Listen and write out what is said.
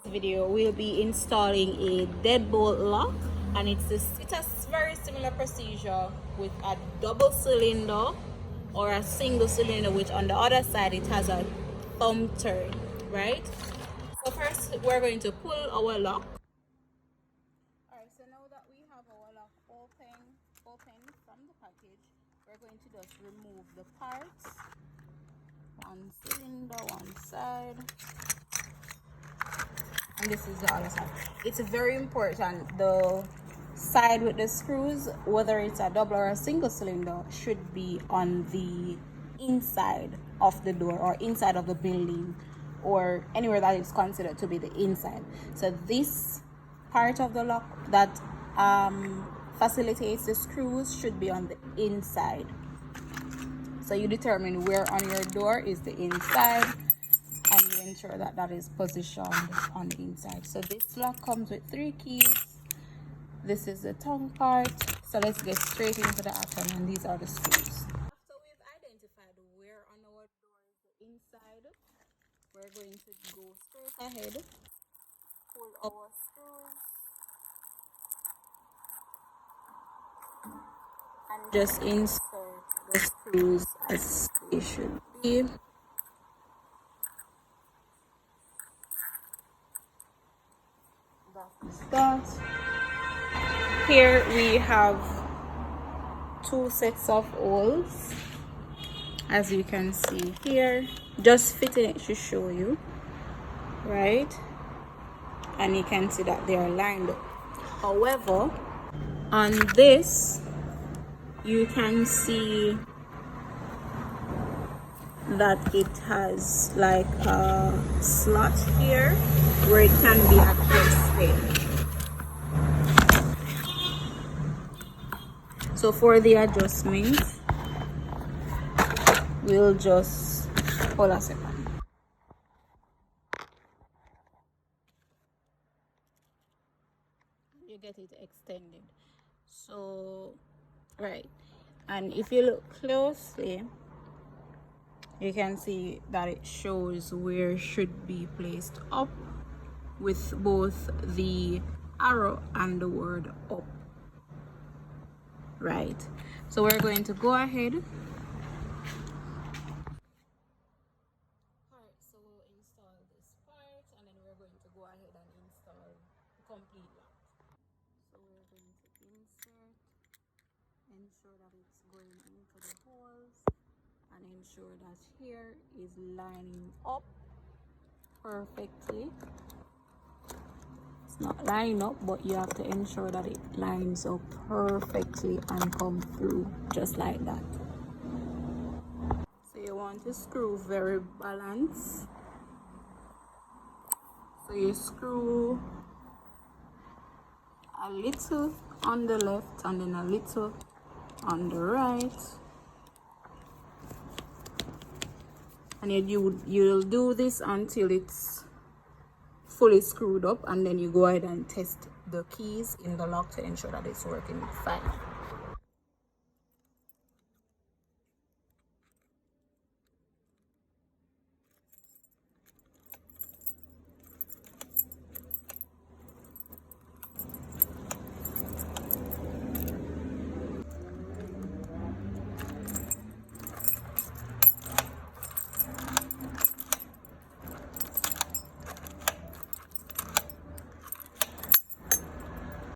Video we'll be installing a deadbolt lock, and it's a very similar procedure with a double cylinder or a single cylinder, which on the other side it has a thumb turn, right? So first we're going to pull our lock. All right, so now that we have our lock open from the package, we're going to just remove the parts. One cylinder, one side, and this is the other side. It's very important, the side with the screws, whether it's a double or a single cylinder, should be on the inside of the door or inside of the building or anywhere that is considered to be the inside. So this part of the lock that facilitates the screws should be on the inside. So you determine where on your door is the inside, and you ensure that that is positioned on the inside. So this lock comes with 3 keys. This is the tongue part. So let's get straight into the action, and these are the screws. After we've identified where on our door is the inside, we're going to go straight ahead, pull our screws, and just insert the screws as they should be. That. Here we have 2 sets of holes, as you can see here, just fitting it to show you, right? And you can see that they are lined up. However, on this you can see that it has like a slot here where it can be adjusted. So for the adjustment, we'll just hold a second. You get it extended. So right, and if you look closely, you can see that it shows where it should be placed up with both the arrow and the word up. Right, so we're going to go ahead. Alright, so we'll install this part, and then we're going to go ahead and install the complete lock. So we're going to insert, ensure that it's going into the holes, and ensure that here is lining up perfectly. It's not lining up, but you have to ensure that it lines up perfectly and come through just like that. So you want to screw very balanced. So you screw a little on the left and then a little on the right, and you'll do this until it's fully screwed up, and then you go ahead and test the keys in the lock to ensure that it's working fine.